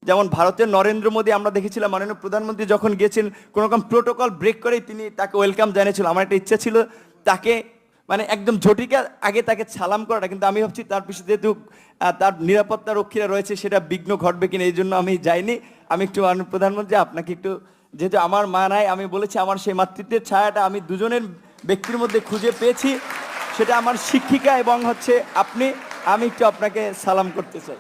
যেমন ভারতের নরেন্দ্র মোদী আমরা দেখেছিলাম মাননীয় প্রধানমন্ত্রী যখন গিয়েছেন কোনো রকম প্রোটোকল ব্রেক করেই তিনি তাকে ওয়েলকাম জানিয়েছিল। আমার একটা ইচ্ছা ছিল তাকে মানে একদম ঝটিকা আগে তাকে সালাম করাটা, কিন্তু আমি ভাবছি তার পিছনে যেহেতু তার নিরাপত্তা রক্ষীরা রয়েছে সেটা বিঘ্ন ঘটবে কিনা, এই জন্য আমি যাইনি। আমি একটু মাননীয় প্রধানমন্ত্রী আপনাকে একটু, যেহেতু আমার মা নাই, আমি বলেছি আমার সেই মাতৃত্বের ছায়াটা আমি দুজনের ব্যক্তির মধ্যে খুঁজে পেয়েছি, সেটা আমার শিক্ষিকা এবং হচ্ছে আপনি। আমি একটু আপনাকে সালাম করতে চাই।